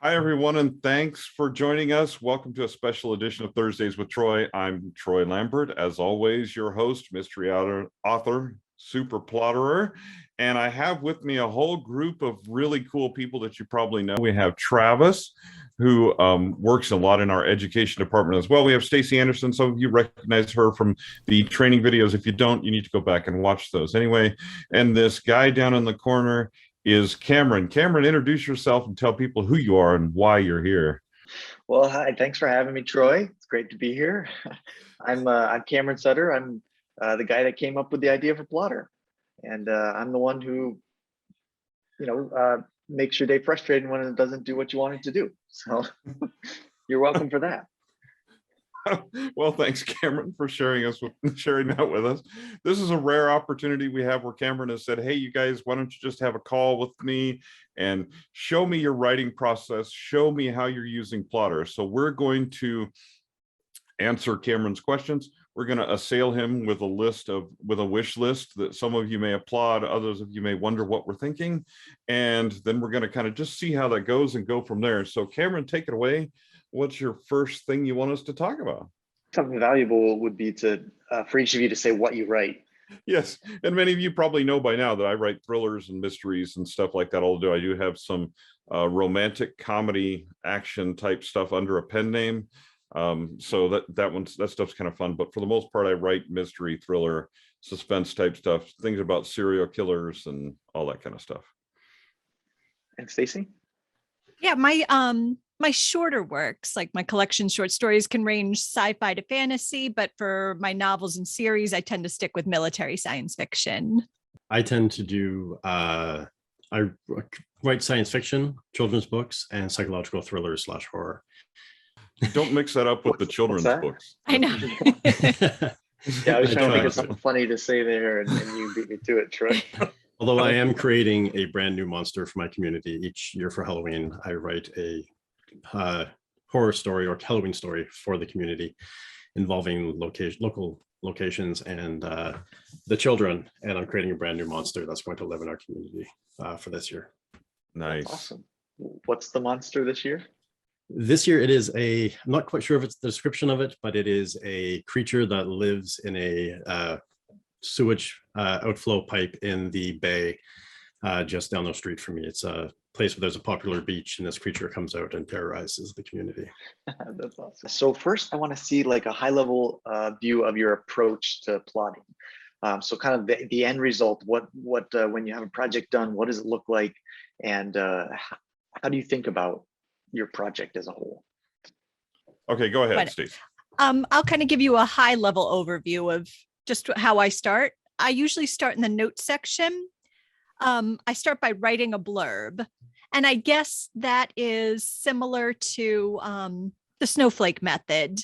Hi, everyone, and thanks for joining us. Welcome to a special edition of Thursdays with Troy. I'm Troy Lambert, as always, your host, mystery author, super plotterer. And I have with me a whole group of really cool people that you probably know. We have Travis, who works a lot in our education department as well. We have Stacey Anderson. Some of you recognize her from the training videos. If you don't, you need to go back and watch those. Anyway, and this guy down in the corner is Cameron. Cameron, introduce yourself and tell people who you are and why you're here. Well, hi. Thanks for having me, Troy. It's great to be here. I'm Cameron Sutter. I'm the guy that came up with the idea for Plottr, and I'm the one who, makes your day frustrating when it doesn't do what you want it to do. So you're welcome for that. Well, thanks, Cameron, for sharing that with us. This is a rare opportunity we have where Cameron has said, hey, you guys, why don't you just have a call with me and show me your writing process, show me how you're using Plottr. So we're going to answer Cameron's questions. We're going to assail him with a wish list that some of you may applaud, others of you may wonder what we're thinking, and then we're going to kind of just see how that goes and go from there. So Cameron, take it away. What's your first thing you want us to talk about? Something valuable would be for each of you to say what you write. Yes, and many of you probably know by now that I write thrillers and mysteries and stuff like that. Although I do have some romantic comedy action type stuff under a pen name. So that stuff's kind of fun. But for the most part, I write mystery, thriller, suspense type stuff, things about serial killers and all that kind of stuff. And Stacey? Yeah, my shorter works, like my collection short stories, can range sci-fi to fantasy, but for my novels and series, I tend to stick with military science fiction. I tend to do, I write science fiction, children's books, and psychological thrillers / horror. Don't mix that up with the children's books. I know. Yeah, I was trying to think of something funny to say there, and you beat me to it, Troy. Although I am creating a brand new monster for my community each year for Halloween, I write a horror story or Halloween story for the community involving local locations and the children, and I'm creating a brand new monster that's going to live in our community for this year. Nice. That's awesome. What's the monster this year? This year it is I'm not quite sure if it's the description of it, but it is a creature that lives in a sewage outflow pipe in the bay just down the street from me. It's a place where there's a popular beach, and this creature comes out and terrorizes the community. That's awesome. So first, I want to see like a high-level view of your approach to plotting. So kind of the end result. What when you have a project done, what does it look like, and how do you think about your project as a whole? Okay, go ahead, Steve. I'll kind of give you a high-level overview of just how I start. I usually start in the notes section. I start by writing a blurb, and I guess that is similar to the snowflake method,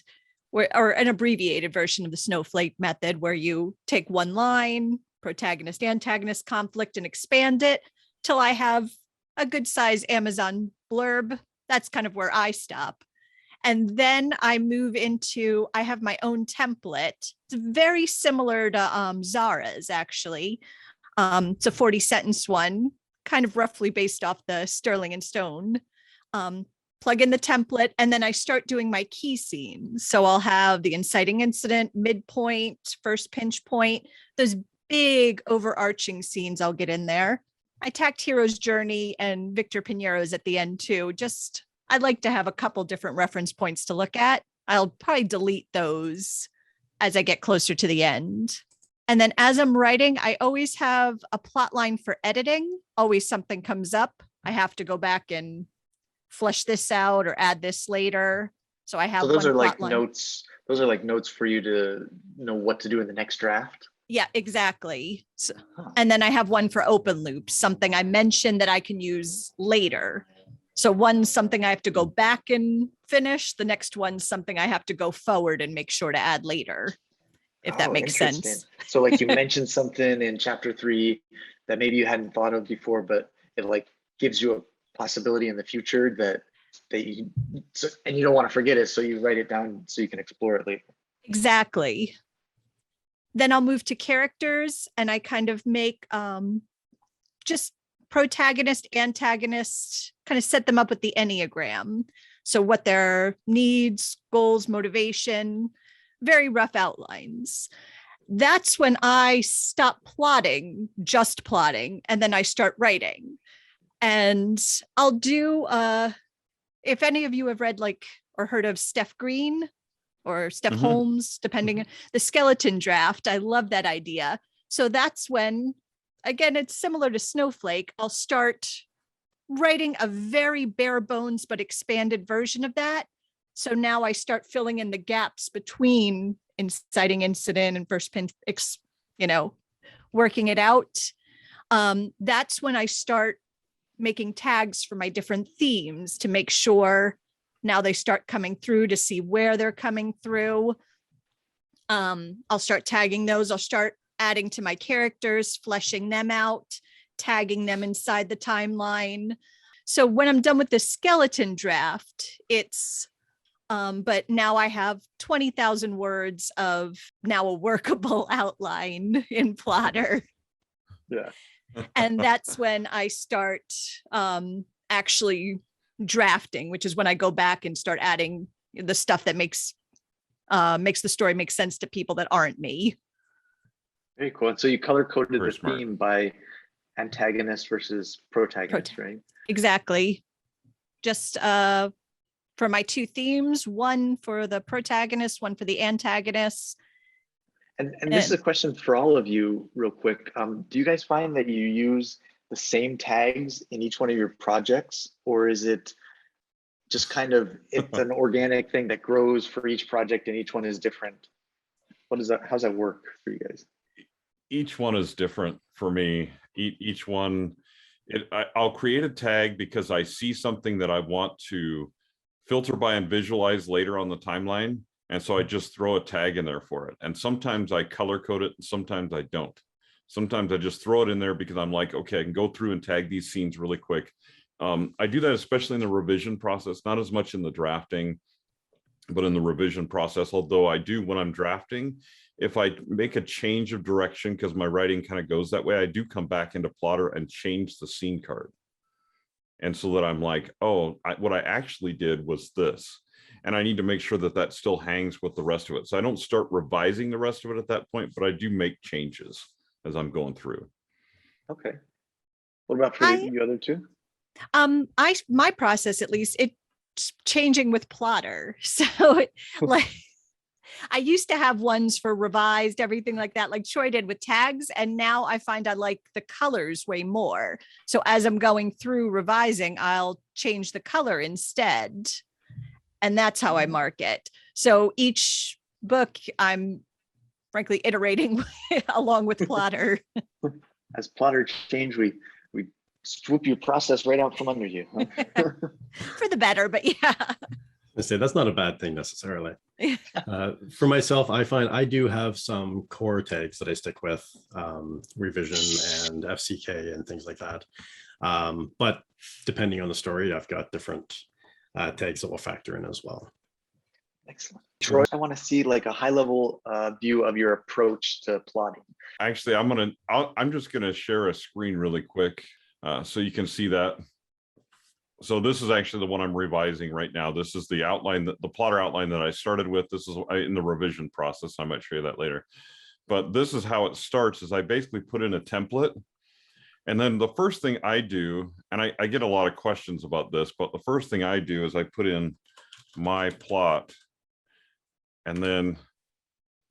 or an abbreviated version of the snowflake method, where you take one line, protagonist, antagonist, conflict, and expand it till I have a good size Amazon blurb. That's kind of where I stop. And then I move into, I have my own template. It's very similar to Zara's, actually. It's a 40-sentence one, kind of roughly based off the Sterling and Stone. Plug in the template, and then I start doing my key scenes. So I'll have the inciting incident, midpoint, first pinch point, those big overarching scenes I'll get in there. I tacked Hero's Journey and Victor Pinero's at the end too. I'd like to have a couple different reference points to look at. I'll probably delete those as I get closer to the end. And then as I'm writing, I always have a plot line for editing. Always something comes up. I have to go back and flesh this out or add this later. So I have So those one are like plot line. notes. Those are like notes for you to know what to do in the next draft. Yeah, exactly. So, and then I have one for open loops, something I mentioned that I can use later. So one's something I have to go back and finish. The next one's something I have to go forward and make sure to add later, if that makes sense. So like you mentioned something in chapter 3 that maybe you hadn't thought of before, but it like gives you a possibility in the future that you, and you don't want to forget it. So you write it down so you can explore it later. Exactly. Then I'll move to characters, and I kind of make just protagonist, antagonist, kind of set them up with the Enneagram. So what their needs, goals, motivation, very rough outlines. That's when I stop plotting, just plotting, and then I start writing. And I'll do, if any of you have read like or heard of Steph Green or Steph Holmes, depending, the skeleton draft. I love that idea. So that's when, again, it's similar to Snowflake. I'll start writing a very bare bones but expanded version of that. So now I start filling in the gaps between inciting incident and first pin, working it out. That's when I start making tags for my different themes to make sure now they start coming through, to see where they're coming through. I'll start tagging those. I'll start adding to my characters, fleshing them out, tagging them inside the timeline. So when I'm done with the skeleton draft, it's, but now I have 20,000 words of now a workable outline in Plottr. Yeah. And that's when I start actually drafting, which is when I go back and start adding the stuff that makes the story make sense to people that aren't me. Very cool. And so you color coded Very the smart. theme by antagonist versus protagonist, right? Exactly. Just for my two themes, one for the protagonist, one for the antagonist. And this is a question for all of you real quick. Do you guys find that you use the same tags in each one of your projects, or is it just kind of, it's an organic thing that grows for each project and each one is different? What is that? How's that work for you guys? Each one is different for me. Each one, I'll create a tag because I see something that I want to filter by and visualize later on the timeline. And so I just throw a tag in there for it. And sometimes I color code it, and sometimes I don't. Sometimes I just throw it in there because I'm like, okay, I can go through and tag these scenes really quick. I do that especially in the revision process, not as much in the drafting, but in the revision process. Although I do, when I'm drafting, if I make a change of direction, because my writing kind of goes that way, I do come back into Plottr and change the scene card. And so that I'm like, oh, what I actually did was this. And I need to make sure that that still hangs with the rest of it. So I don't start revising the rest of it at that point, but I do make changes as I'm going through. Okay. What about for you other two? My process, at least, it's changing with Plottr. So like I used to have ones for revised, everything like that, like Troy did with tags. And now I find I like the colors way more. So as I'm going through revising, I'll change the color instead. And that's how I mark it. So each book I'm frankly iterating along with Plottr. As Plottr change, we swoop your process right out from under you. Huh? For the better, but yeah. I say that's not a bad thing necessarily. For myself, I find I do have some core tags that I stick with, revision and FCK and things like that. But depending on the story, I've got different tags that will factor in as well. Excellent. Troy, I want to see like a high level view of your approach to plotting. Actually, I'm just gonna share a screen really quick so you can see that. So this is actually the one I'm revising right now. This is the outline, the Plottr outline that I started with. This is in the revision process. I might show you that later. But this is how it starts, is I basically put in a template. And then the first thing I do, and I get a lot of questions about this, but the first thing I do is I put in my plot, and then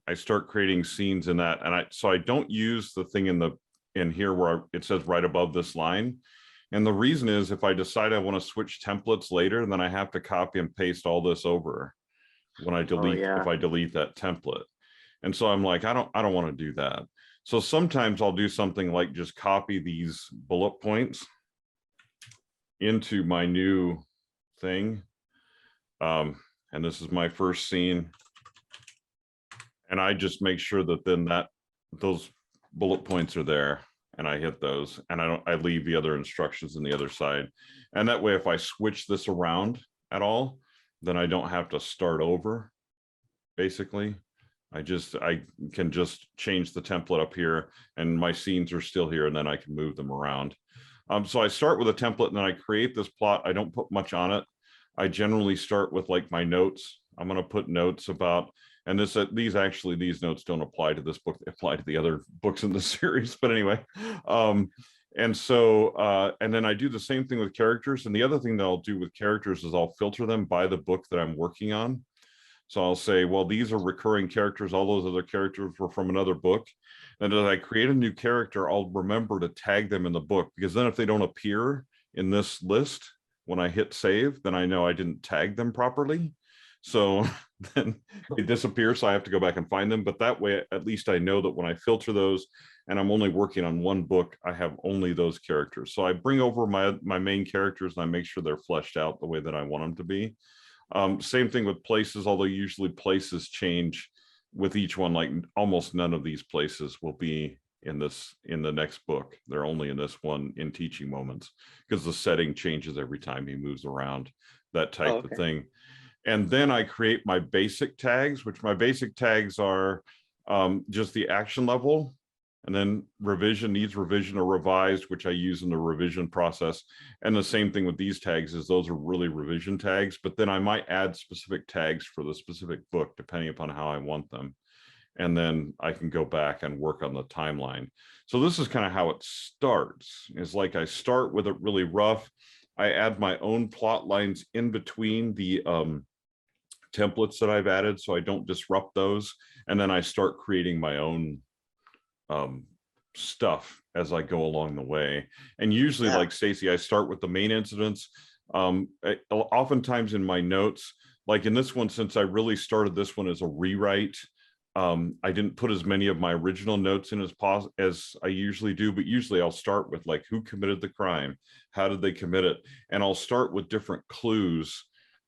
I start creating scenes in that. And so I don't use the thing in here where it says right above this line. And the reason is, if I decide I want to switch templates later, then I have to copy and paste all this over when I delete, if I delete that template. And so I'm like, I don't want to do that. So sometimes I'll do something like just copy these bullet points into my new thing. And this is my first scene. And I just make sure that then those bullet points are there, and I hit those, and I leave the other instructions on the other side. And that way, if I switch this around at all, then I don't have to start over. Basically, I can just change the template up here, and my scenes are still here, and then I can move them around. So I start with a template and then I create this plot. I don't put much on it. I generally start with like my notes. I'm going to put notes about, and these notes don't apply to this book. They apply to the other books in the series. But anyway, and then I do the same thing with characters. And the other thing that I'll do with characters is I'll filter them by the book that I'm working on. So I'll say, well, these are recurring characters. All those other characters were from another book. And as I create a new character, I'll remember to tag them in the book, because then if they don't appear in this list, when I hit save, then I know I didn't tag them properly. So then they disappear. So I have to go back and find them. But that way, at least I know that when I filter those and I'm only working on one book, I have only those characters. So I bring over my main characters and I make sure they're fleshed out the way that I want them to be. Same thing with places, although usually places change with each one. Like almost none of these places will be in the next book. They're only in this one in teaching moments, because the setting changes every time he moves around, that type of thing. And then I create my basic tags, which my basic tags are just the action level, and then needs revision or revised, which I use in the revision process. And the same thing with these tags is those are really revision tags, but then I might add specific tags for the specific book, depending upon how I want them. And then I can go back and work on the timeline. So this is kind of how it starts. It's like I start with it really rough. I add my own plot lines in between the templates that I've added, so I don't disrupt those. And then I start creating my own stuff as I go along the way. And usually, like Stacey, I start with the main incidents. Oftentimes in my notes, like in this one, since I really started this one as a rewrite, I didn't put as many of my original notes in as I usually do, but usually I'll start with like who committed the crime, how did they commit it, and I'll start with different clues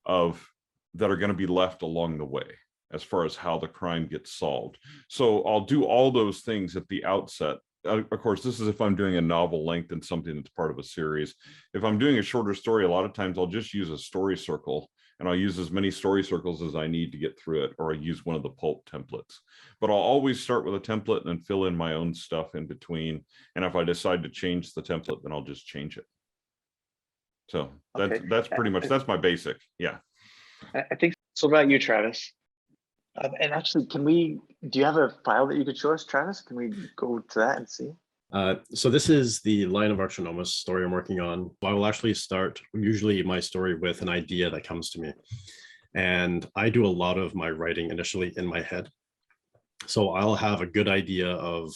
that are going to be left along the way as far as how the crime gets solved. So I'll do all those things at the outset. Of course, this is if I'm doing a novel length and something that's part of a series. If I'm doing a shorter story, a lot of times I'll just use a story circle, and I'll use as many story circles as I need to get through it, or I use one of the pulp templates. But I'll always start with a template and then fill in my own stuff in between. And if I decide to change the template, then I'll just change it. So that's pretty much, that's my basic. Yeah. I think so. About you, Travis. And actually, do you have a file that you could show us, Travis? Can we go to that and see? So this is the Lion of Archinomus story I'm working on. I will actually start usually my story with an idea that comes to me. And I do a lot of my writing initially in my head. So I'll have a good idea of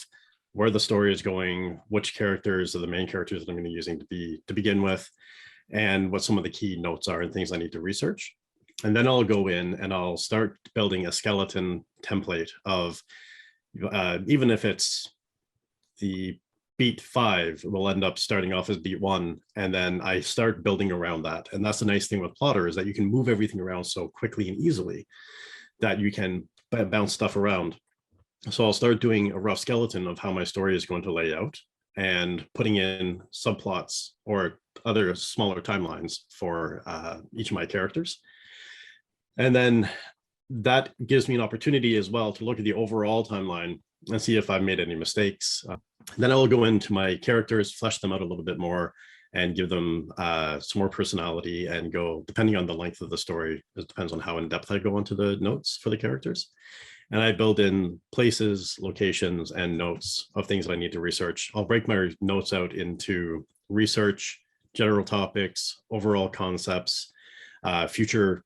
where the story is going, which characters are the main characters that I'm going to be using to begin with, and what some of the key notes are and things I need to research. And then I'll go in and I'll start building a skeleton template of, even if it's the beat 5, will end up starting off as beat 1. And then I start building around that. And that's the nice thing with Plottr, is that you can move everything around so quickly and easily that you can bounce stuff around. So I'll start doing a rough skeleton of how my story is going to lay out, and putting in subplots or other smaller timelines for each of my characters. And then that gives me an opportunity as well to look at the overall timeline and see if I've made any mistakes. Then I will go into my characters, flesh them out a little bit more, and give them some more personality, and go, depending on the length of the story, it depends on how in depth I go into the notes for the characters. And I build in places, locations, and notes of things that I need to research. I'll break my notes out into research, general topics, overall concepts, future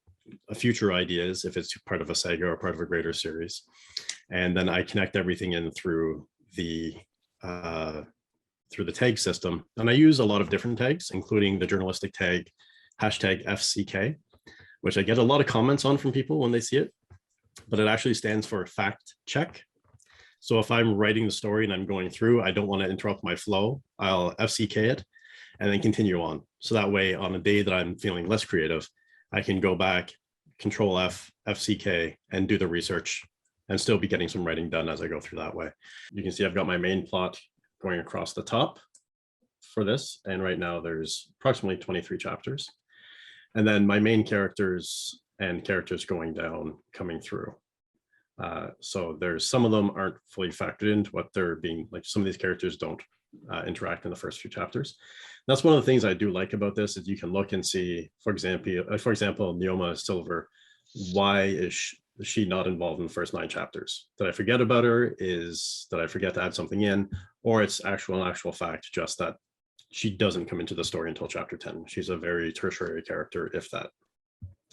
ideas, if it's part of a saga or part of a greater series. And then I connect everything in through the tag system. And I use a lot of different tags, including the journalistic tag, #FCK, which I get a lot of comments on from people when they see it, but it actually stands for fact check. So if I'm writing the story and I'm going through, I don't want to interrupt my flow, I'll FCK it and then continue on. So that way, on a day that I'm feeling less creative, I can go back, Control F, FCK, and do the research, and still be getting some writing done as I go through that way. You can see I've got my main plot going across the top for this. And right now there's approximately 23 chapters. And then my main characters and characters going down, coming through. So there's some of them aren't fully factored into what they're being, like some of these characters don't interact in the first few chapters. That's one of the things I do like about this, is you can look and see, for example, Neoma Silver, why is she not involved in the first 9 chapters? Did I forget about her? Did I forget to add something in? Or it's actual fact, just that she doesn't come into the story until chapter 10. She's a very tertiary character, if that,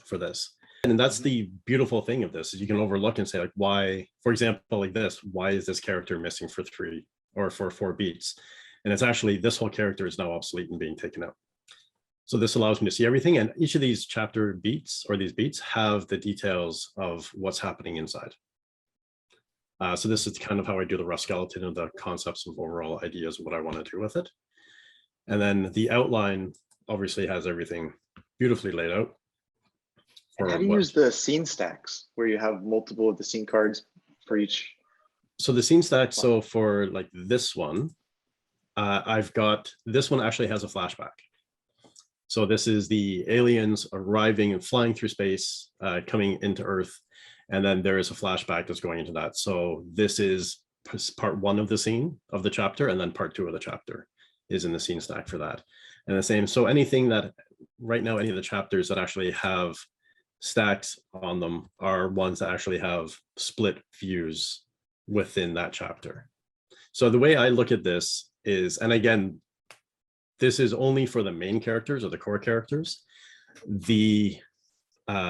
for this. And that's the beautiful thing of this, is you can overlook and say, like, why, for example, like this, why is this character missing for 3 or for 4 beats? And it's actually, this whole character is now obsolete and being taken out. So this allows me to see everything. And each of these chapter beats, or these beats, have the details of what's happening inside. So this is kind of how I do the rough skeleton of the concepts of overall ideas of what I want to do with it. And then the outline obviously has everything beautifully laid out. And how do you use the scene stacks, where you have multiple of the scene cards for each? So the scene stack, so for like this one, I've got, this one actually has a flashback. So this is the aliens arriving and flying through space, coming into Earth. And then there is a flashback that's going into that. So this is part 1 of the scene of the chapter, and then part 2 of the chapter is in the scene stack for that. And the same, so anything that right now, any of the chapters that actually have stacks on them are ones that actually have split views within that chapter. So the way I look at this is, and again, this is only for the main characters or the core characters, their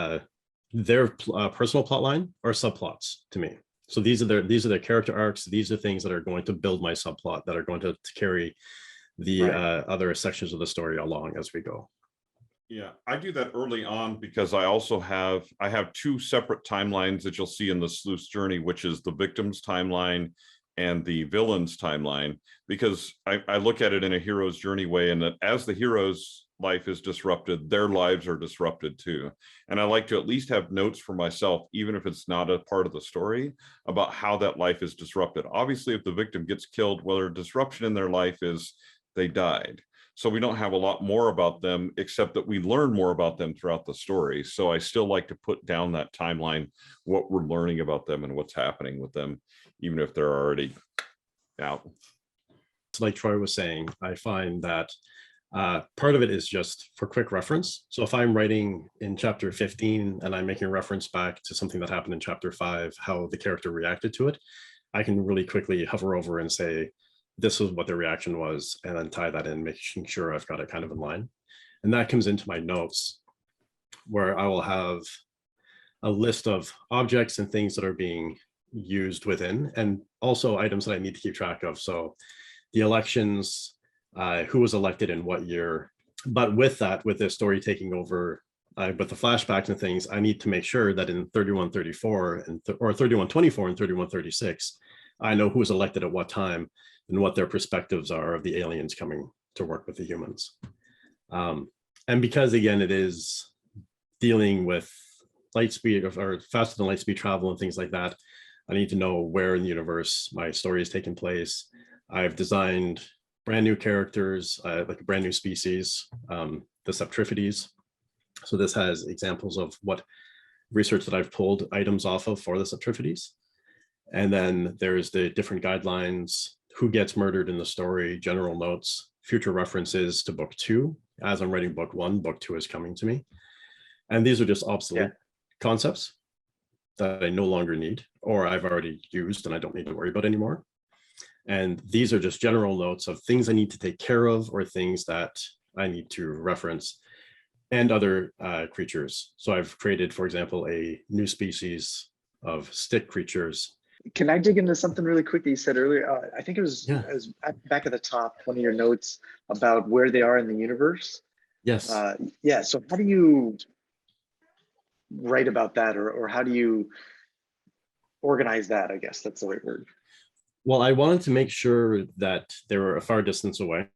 personal plot line are subplots to me. So these are their character arcs. These are things that are going to build my subplot, that are going to carry the other sections of the story along as we go. Yeah, I do that early on because I also have 2 separate timelines that you'll see in the sleuth's journey, which is the victim's timeline and the villain's timeline, because I look at it in a hero's journey way, and that as the hero's life is disrupted, their lives are disrupted too. And I like to at least have notes for myself, even if it's not a part of the story, about how that life is disrupted. Obviously, if the victim gets killed, well, their disruption in their life is they died. So we don't have a lot more about them, except that we learn more about them throughout the story. So I still like to put down that timeline, what we're learning about them and what's happening with them, even if they're already out. Like Troy was saying, I find that part of it is just for quick reference. So if I'm writing in chapter 15 and I'm making a reference back to something that happened in chapter 5, how the character reacted to it, I can really quickly hover over and say, this is what the reaction was, and then tie that in, making sure I've got it kind of in line. And that comes into my notes, where I will have a list of objects and things that are being used within, and also items that I need to keep track of. So the elections, who was elected in what year. But with that, with the story taking over, with the flashbacks and things, I need to make sure that in 3134 or 3124 and 3136, I know who was elected at what time and what their perspectives are of the aliens coming to work with the humans. And because, again, it is dealing with light speed or faster than light speed travel and things like that, I need to know where in the universe my story is taking place. I've designed brand new characters, like a brand new species, the Septrifides. So this has examples of what research that I've pulled items off of for the Septrifides. And then there's the different guidelines, who gets murdered in the story, general notes, future references to book 2. As I'm writing book 1, book 2 is coming to me. And these are just obsolete concepts that I no longer need, or I've already used and I don't need to worry about anymore. And these are just general notes of things I need to take care of, or things that I need to reference, and other creatures. So I've created, for example, a new species of stick creatures. Can I dig into something really quick that you said earlier? I think it was back at the top, one of your notes about where they are in the universe. Yes. So how do you write about that, or how do you organize that? I guess that's the right word. Well, I wanted to make sure that they were a far distance away,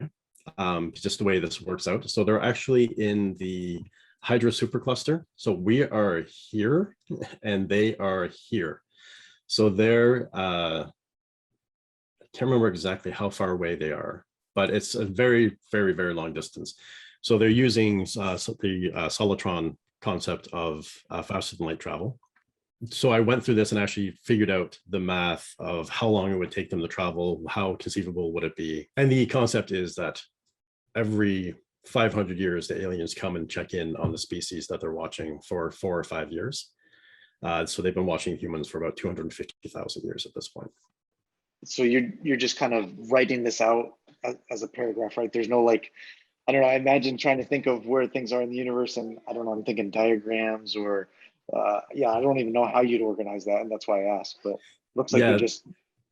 just the way this works out. So they're actually in the Hydra supercluster. So we are here and they are here. So they're, I can't remember exactly how far away they are, but it's a very, very, very long distance. So they're using the Solitron concept of faster than light travel. So I went through this and actually figured out the math of how long it would take them to travel, how conceivable would it be. And the concept is that every 500 years, the aliens come and check in on the species that they're watching for 4 or 5 years. So they've been watching humans for about 250,000 years at this point. So you're just kind of writing this out as a paragraph, right? There's no like, I don't know, I imagine trying to think of where things are in the universe, and I don't know, I'm thinking diagrams or yeah, I don't even know how you'd organize that, and that's why I asked. But looks like they're just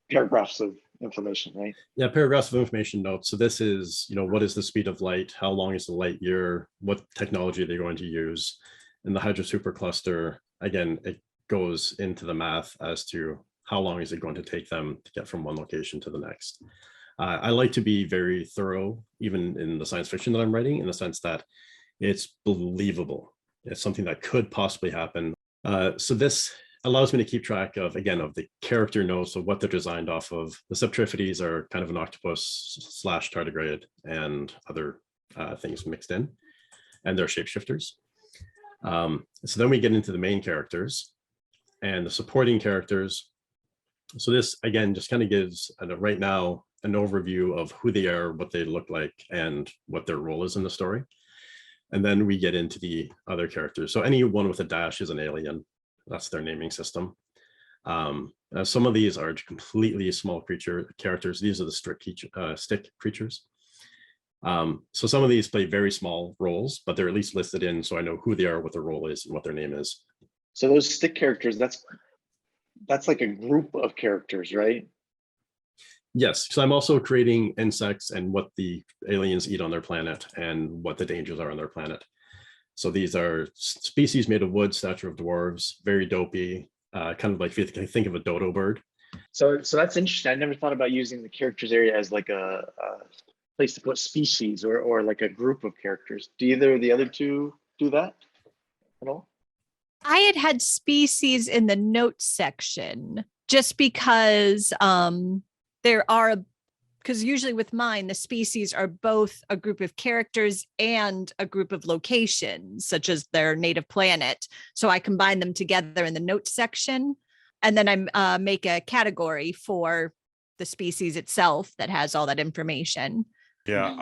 paragraphs of information, right? Yeah, paragraphs of information notes. So this is, what is the speed of light? How long is the light year? What technology are they going to use? And the Hydra supercluster, again, it goes into the math as to how long is it going to take them to get from one location to the next. I like to be very thorough, even in the science fiction that I'm writing, in the sense that it's believable. It's something that could possibly happen. So this allows me to keep track of, again, of the character notes of what they're designed off of. The Subtrifides are kind of an octopus / tardigrade and other things mixed in, and they're shapeshifters. So then we get into the main characters and the supporting characters. So this, again, just kind of gives, right now, an overview of who they are, what they look like, and what their role is in the story. And then we get into the other characters. So anyone with a dash is an alien. That's their naming system. Some of these are completely small characters. These are the stick creatures. So some of these play very small roles, but they're at least listed in, so I know who they are, what their role is, and what their name is. So those stick characters, that's like a group of characters, right? Yes, so I'm also creating insects and what the aliens eat on their planet and what the dangers are on their planet. So these are species made of wood, stature of dwarves, very dopey, kind of like if you think of a dodo bird. So that's interesting. I never thought about using the characters area as like a place to put species or like a group of characters. Do either of the other two do that at all? I had species in the notes section just because because usually with mine, the species are both a group of characters and a group of locations, such as their native planet. So I combine them together in the notes section, and then I make a category for the species itself that has all that information. Yeah,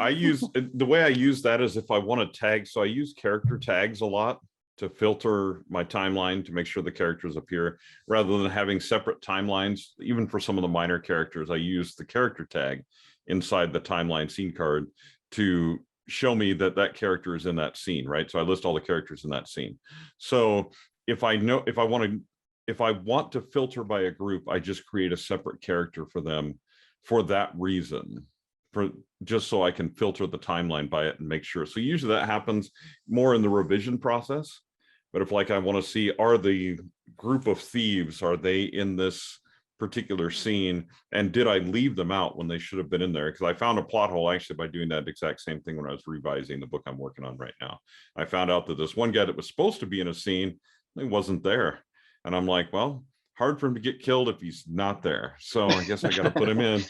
the way I use that is if I want to tag, so I use character tags a lot to filter my timeline to make sure the characters appear rather than having separate timelines. Even for some of the minor characters, I use the character tag inside the timeline scene card to show me that that character is in that scene, right? So I list all the characters in that scene. So if I want to filter by a group, I just create a separate character for them for that reason, just so I can filter the timeline by it and make sure. So usually that happens more in the revision process. But if I want to see, are the group of thieves, are they in this particular scene? And did I leave them out when they should have been in there? Because I found a plot hole actually by doing that exact same thing when I was revising the book I'm working on right now. I found out that this one guy that was supposed to be in a scene, he wasn't there. And I'm like, well, hard for him to get killed if he's not there. So I guess I got to put him in.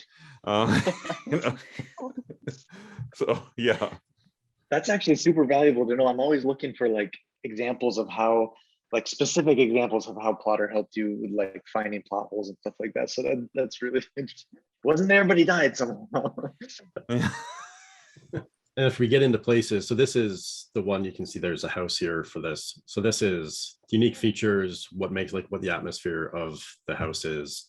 So yeah, that's actually super valuable to know. I'm always looking for like examples of how, like specific examples of how Plottr helped you with like finding plot holes and stuff like that. So that's really interesting. Wasn't there, but he died somehow. And if we get into places, so this is the one you can see there's a house here for this. So this is unique features, what the atmosphere of the house is,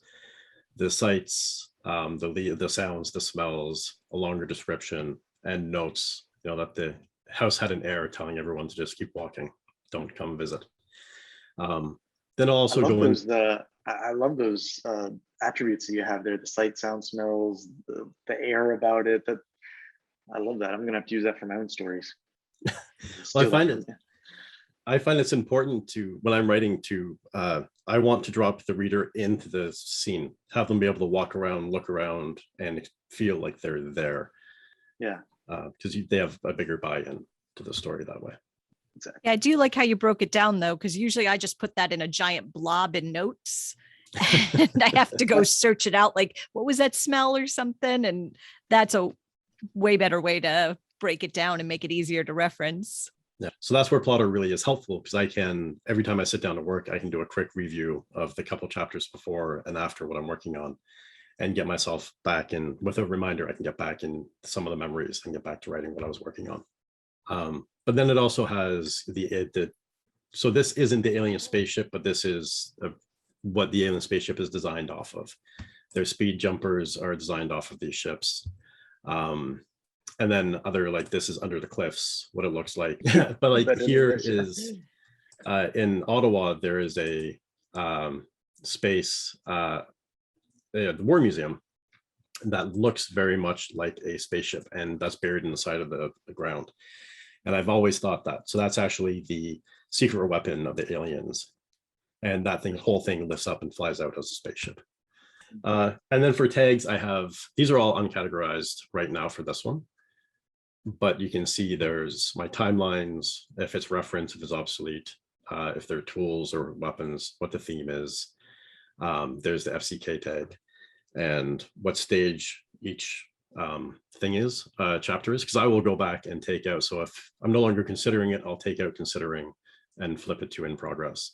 the sights, the sounds, the smells, a longer description, and notes, that the house had an air telling everyone to just keep walking, don't come visit. Then I'll also go in. I love those attributes that you have there, the sight, sound, smells, the air about it. I love that. I'm going to have to use that for my own stories. Well, I find it's important to, when I'm writing to, I want to drop the reader into the scene, have them be able to walk around, look around, and feel like they're there. Yeah. Because they have a bigger buy-in to the story that way. Exactly. Yeah, I do like how you broke it down though, because usually I just put that in a giant blob in notes. And I have to go search it out, like, what was that smell or something? And that's a way better way to break it down and make it easier to reference. Yeah, so that's where Plottr really is helpful, because I can, every time I sit down to work, I can do a quick review of the couple chapters before and after what I'm working on, and get myself back in with a reminder. I can get back in some of the memories and get back to writing what I was working on. But then it also has so this isn't the alien spaceship, but this is what the alien spaceship is designed off of. Their speed jumpers are designed off of these ships. And then other, like, this is Under the Cliffs, what it looks like. But like here is in Ottawa, there is a space, the War Museum, that looks very much like a spaceship, and that's buried in the side of the ground. And I've always thought that. So that's actually the secret weapon of the aliens. And that whole thing lifts up and flies out as a spaceship. And then for tags, I have, these are all uncategorized right now for this one. But you can see there's my timelines, if it's reference, if it's obsolete, if they're tools or weapons, what the theme is. There's the FCK tag and what stage each thing is, chapter is, because I will go back and take out. So if I'm no longer considering it, I'll take out considering and flip it to in progress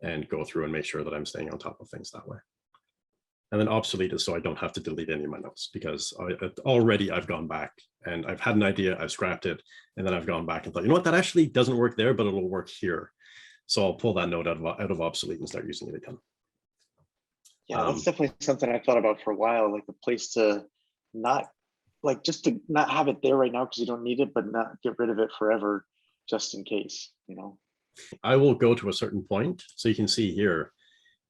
and go through and make sure that I'm staying on top of things that way. And then obsolete is so I don't have to delete any of my notes, because already I've gone back and I've had an idea, I've scrapped it, and then I've gone back and thought, you know what, that actually doesn't work there, but it'll work here. So I'll pull that note out of obsolete and start using it again. Yeah, that's definitely something I thought about for a while, like a place to not, like, just to not have it there right now because you don't need it, but not get rid of it forever, just in case, you know. I will go to a certain point. So you can see here,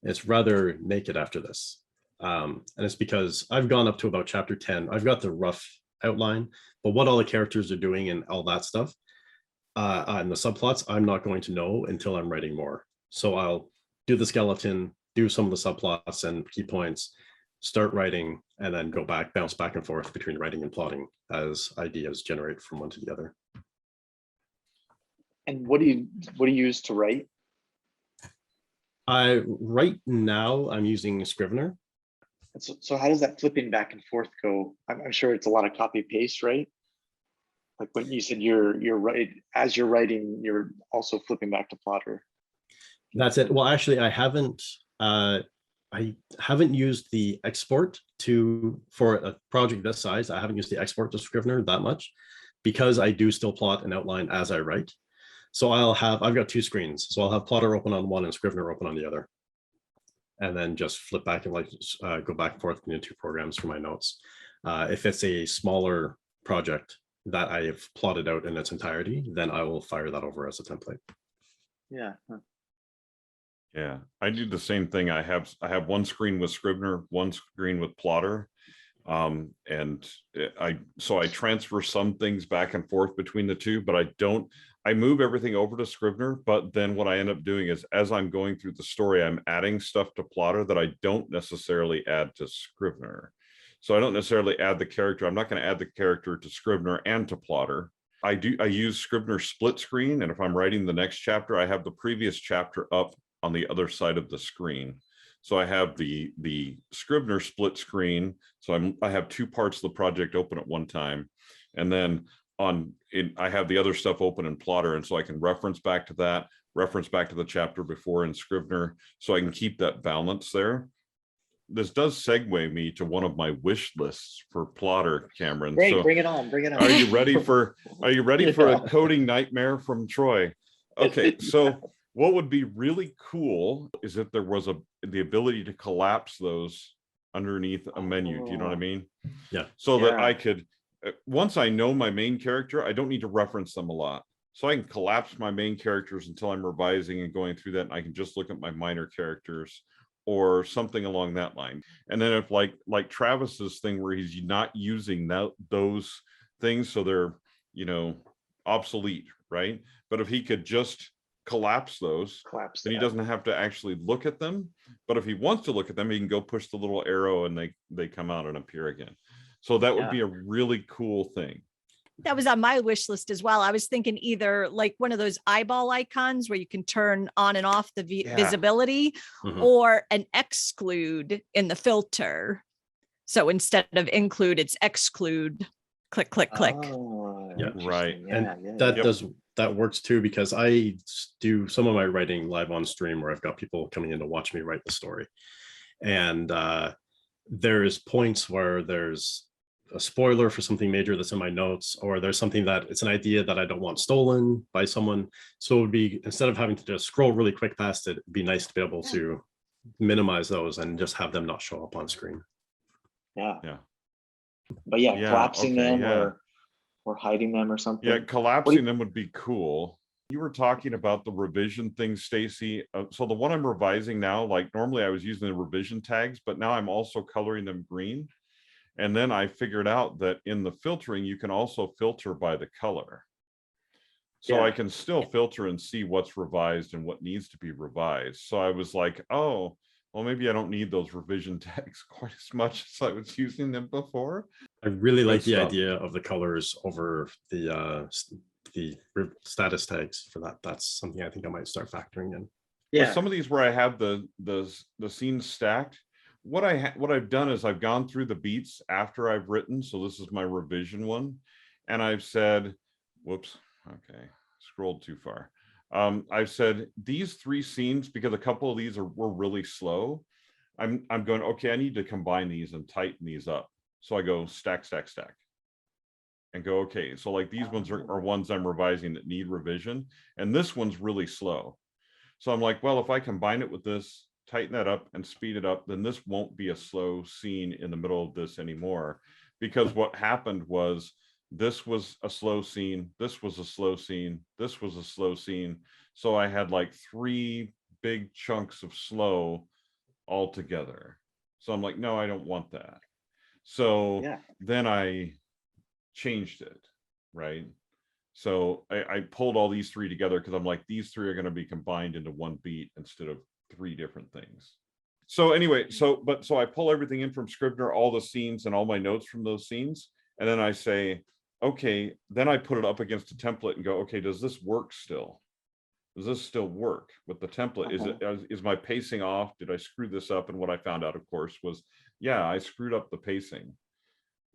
it's rather naked after this. And it's because I've gone up to about chapter 10. I've got the rough outline, but what all the characters are doing and all that stuff, and the subplots, I'm not going to know until I'm writing more. So I'll do the skeleton, do some of the subplots and key points, start writing, and then go back, bounce back and forth between writing and plotting as ideas generate from one to the other. And what do you use to write? Right now I'm using Scrivener. So how does that flipping back and forth go? I'm sure it's a lot of copy paste, right? Like when you said you're right, as you're writing, you're also flipping back to Plottr. That's it. Well, actually, I haven't used the export for a project this size. I haven't used the export to Scrivener that much, because I do still plot and outline as I write. So I've got two screens. So I'll have Plottr open on one and Scrivener open on the other, and then just flip back and go back and forth between the two programs for my notes. If it's a smaller project that I have plotted out in its entirety, then I will fire that over as a template. Yeah. Yeah, I do the same thing. I have one screen with Scrivener, one screen with Plottr. And I transfer some things back and forth between the two, but I move everything over to Scrivener. But then what I end up doing is, as I'm going through the story, I'm adding stuff to Plottr that I don't necessarily add to Scrivener. So I don't necessarily add the character. I'm not going to add the character to Scrivener and to Plottr. I use Scrivener split screen. And if I'm writing the next chapter, I have the previous chapter up on the other side of the screen. So I have the Scrivener split screen. So I have two parts of the project open at one time. And then I have the other stuff open in Plottr. And so I can reference back to that, reference back to the chapter before in Scrivener. So I can keep that balance there. This does segue me to one of my wish lists for Plottr, Cameron. Great, so bring it on, bring it on. Are you ready for a coding nightmare from Troy? Okay, so what would be really cool is if there was the ability to collapse those underneath a menu. Do you know what I mean? Yeah. So that I could, once I know my main character, I don't need to reference them a lot. So I can collapse my main characters until I'm revising and going through that, and I can just look at my minor characters or something along that line. And then if like Travis's thing where he's not using those things, so they're, obsolete, right? But if he could just collapse those, then he doesn't have to actually look at them. But if he wants to look at them, he can go push the little arrow and they come out and appear again. So that would be a really cool thing. That was on my wish list as well. I was thinking either like one of those eyeball icons where you can turn on and off the visibility, or an exclude in the filter. So instead of include, it's exclude. Click, click, click. Oh, yeah, right. And that does that works too, because I do some of my writing live on stream where I've got people coming in to watch me write the story. And there's points where there's a spoiler for something major that's in my notes, or there's something that it's an idea that I don't want stolen by someone. So it would be, instead of having to just scroll really quick past it, it'd be nice to be able to minimize those and just have them not show up on screen. Yeah. Yeah. But yeah, Yeah, collapsing okay, them yeah. or hiding them or something. Yeah, collapsing them would be cool. You were talking about the revision thing, Stacey. So the one I'm revising now, like normally I was using the revision tags, but now I'm also coloring them green. And then I figured out that in the filtering, you can also filter by the color. So Yeah. I can still filter and see what's revised and what needs to be revised. So I was like, oh, well, maybe I don't need those revision tags quite as much as I was using them before. I really like Good the stuff. idea of the colors over the status tags for that. That's something I think I might start factoring in. Yeah. With some of these where I have the scenes stacked, what I've done is I've gone through the beats after I've written. So this is my revision one, and I've said, whoops, okay, scrolled too far. I've said these 3 scenes, because a couple of these were really slow. I'm going, okay, I need to combine these and tighten these up. So I go stack, stack, stack, and go, okay, so like these ones are ones I'm revising that need revision, and this one's really slow. So I'm like, well, if I combine it with this, tighten that up and speed it up, then this won't be a slow scene in the middle of this anymore. Because what happened was this was a slow scene, this was a slow scene, this was a slow scene. So I had like 3 big chunks of slow all together. So I'm like, no, I don't want that. So then I changed it, right? So I pulled all these 3 together because I'm like, these 3 are going to be combined into one beat instead of 3 different things. So anyway, so I pull everything in from Scrivener, all the scenes and all my notes from those scenes. And then I say, okay, then I put it up against a template and go, okay, does this work still? Does this still work with the template? Is my pacing off? Did I screw this up? And what I found out, of course, was, yeah, I screwed up the pacing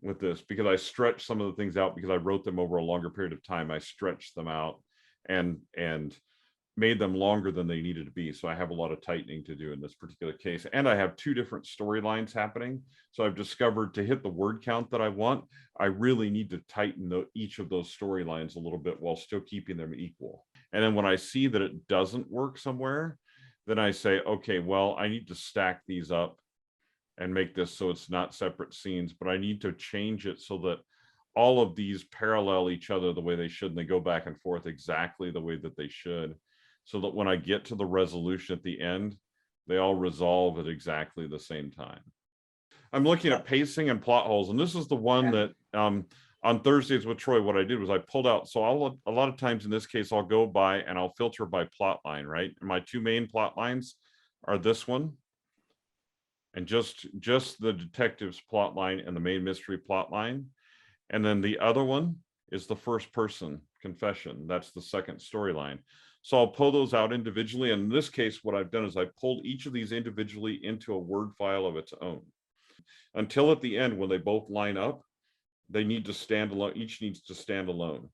with this because I stretched some of the things out because I wrote them over a longer period of time. I stretched them out and made them longer than they needed to be. So I have a lot of tightening to do in this particular case. And I have 2 different storylines happening. So I've discovered to hit the word count that I want, I really need to tighten each of those storylines a little bit while still keeping them equal. And then when I see that it doesn't work somewhere, then I say, okay, well, I need to stack these up and make this so it's not separate scenes, but I need to change it so that all of these parallel each other the way they should, and they go back and forth exactly the way that they should, so that when I get to the resolution at the end, they all resolve at exactly the same time. I'm looking at pacing and plot holes, and this is the one that on Thursdays with Troy, what I did was I pulled out. So a lot of times in this case, I'll go by and I'll filter by plot line, right? And my 2 main plot lines are this one, and just the detective's plot line and the main mystery plot line. And then the other one is the first person confession. That's the second storyline. So I'll pull those out individually. And in this case, what I've done is I pulled each of these individually into a Word file of its own, until at the end, when they both line up, they need to stand alone. Each needs to stand alone.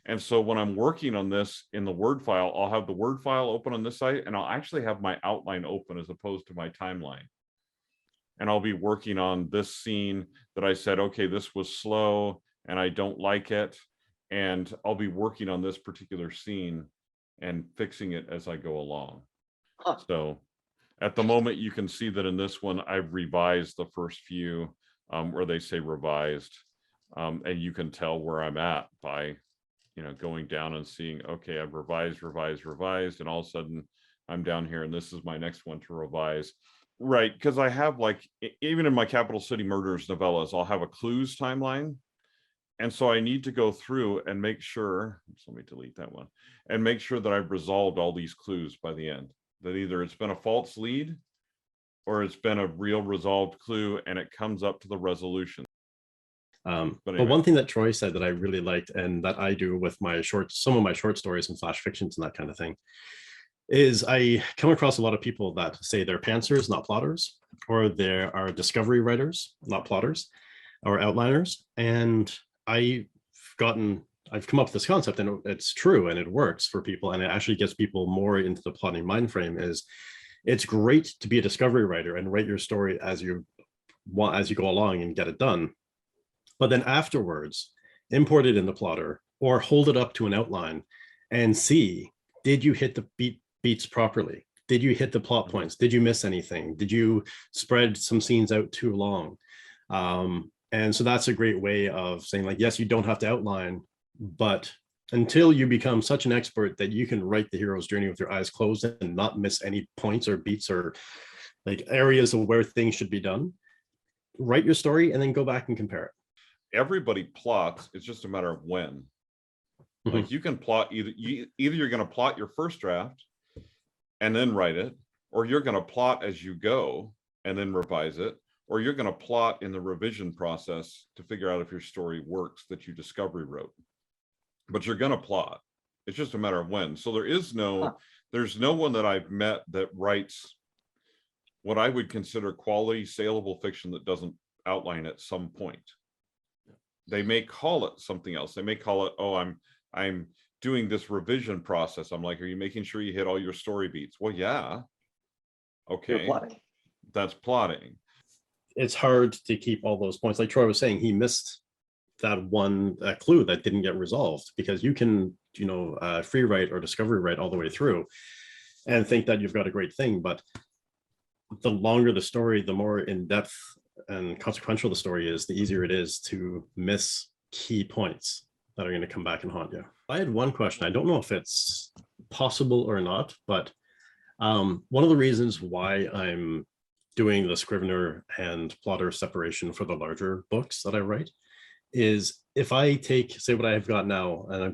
And so when I'm working on this in the Word file, I'll have the Word file open on this side, and I'll actually have my outline open as opposed to my timeline. And I'll be working on this scene that I said, okay, this was slow and I don't like it. And I'll be working on this particular scene and fixing it as I go along. So at the moment, you can see that in this one, I've revised the first few where they say revised. And you can tell where I'm at by, going down and seeing, okay, I've revised, and all of a sudden I'm down here and this is my next one to revise. Right, because I have, like, even in my Capital City Murders novellas, I'll have a clues timeline. And so I need to go through and make sure, so let me delete that one, and make sure that I've resolved all these clues by the end, that either it's been a false lead or it's been a real resolved clue and it comes up to the resolution. But one thing that Troy said that I really liked, and that I do with some of my short stories and flash fictions and that kind of thing, is I come across a lot of people that say they're pantsers, not plotters, or they are discovery writers, not plotters, or outliners. And I've gotten I've come up with this concept and it's true and it works for people and it actually gets people more into the plotting mind frame. Is it's great to be a discovery writer and write your story as you go along and get it done, but then afterwards import it into Plottr or hold it up to an outline and see, did you hit the beats properly? Did you hit the plot points? Did you miss anything? Did you spread some scenes out too long? And so that's a great way of saying, like, yes, you don't have to outline, but until you become such an expert that you can write the hero's journey with your eyes closed and not miss any points or beats or like areas of where things should be done, write your story and then go back and compare it. Everybody plots. It's just a matter of when. Like you can plot either you're going to plot your first draft and then write it, or you're going to plot as you go and then revise it, or you're going to plot in the revision process to figure out if your story works that you discovery wrote. But you're going to plot. It's just a matter of when. So there's no one that I've met that writes what I would consider quality saleable fiction that doesn't outline at some point. They may call it something else. They may call it, oh, I'm doing this revision process. I'm like, are you making sure you hit all your story beats? Well, yeah. Okay. That's plotting. It's hard to keep all those points. Like Troy was saying, he missed that one clue that didn't get resolved, because you can, free write or discovery write all the way through and think that you've got a great thing. But the longer the story, the more in depth and consequential the story is, the easier it is to miss key points that are going to come back and haunt you. I had one question. I don't know if it's possible or not, but one of the reasons why I'm doing the Scrivener and Plottr separation for the larger books that I write is, if I take, say, what I've got now and I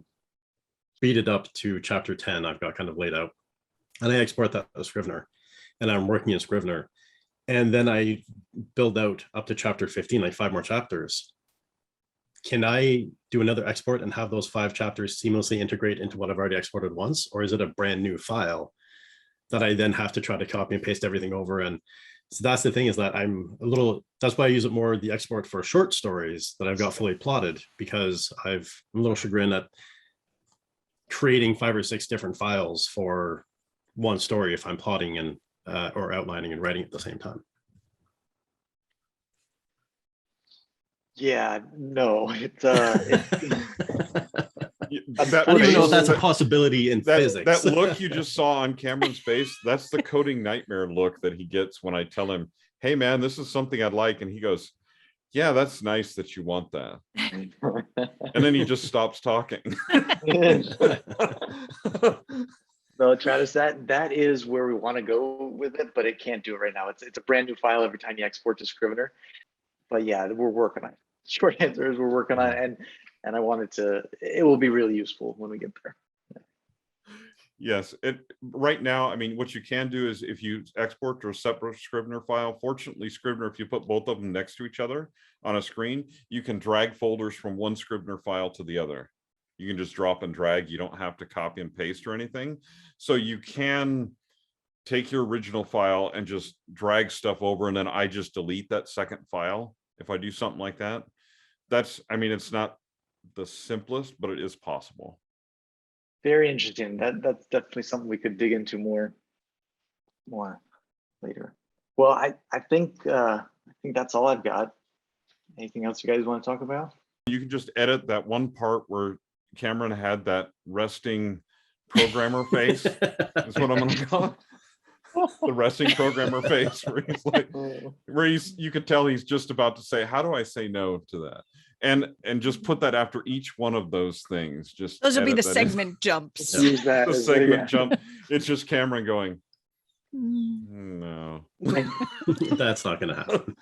beat it up to chapter 10, I've got kind of laid out, and I export that to Scrivener, and I'm working in Scrivener, and then I build out up to chapter 15, like 5 more chapters. Can I do another export and have those 5 chapters seamlessly integrate into what I've already exported once? Or is it a brand new file that I then have to try to copy and paste everything over? And so that's the thing, is that that's why I use it more, the export for short stories that I've got fully plotted, because I'm a little chagrined at creating 5 or 6 different files for one story if I'm plotting and or outlining and writing at the same time. Yeah, no, I don't even know if that's a possibility in physics. That look you just saw on Cameron's face, that's the coding nightmare look that he gets when I tell him, hey man, this is something I'd like. And he goes, yeah, that's nice that you want that. And then he just stops talking. No, Travis, that is where we want to go with it, but it can't do it right now. It's a brand new file every time you export to Scrivener. But yeah, we're working on it. Short answer is we're working on it, and I want it will be really useful when we get there. Yes, right now, I mean, what you can do is, if you export to a separate Scrivener file, fortunately, Scrivener, if you put both of them next to each other on a screen, you can drag folders from one Scrivener file to the other. You can just drop and drag. You don't have to copy and paste or anything. So you can take your original file and just drag stuff over, and then I just delete that second file. If I do something like that, it's not the simplest, but it is possible. Very interesting. That's definitely something we could dig into more later. Well, I think that's all I've got. Anything else you guys want to talk about? You can just edit that one part where Cameron had that resting programmer face. That's what I'm going to call it. The resting programmer face, where he's like, you could tell he's just about to say, how do I say no to that? And just put that after each one of those things. Just those will be the segment jumps. Use that the segment jump. It's just Cameron going, no. That's not going to happen.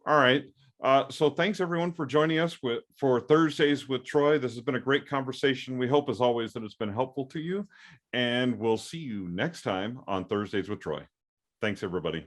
All right. So thanks everyone for joining us for Thursdays with Troy. This has been a great conversation. We hope, as always, that it's been helpful to you, and we'll see you next time on Thursdays with Troy. Thanks, everybody.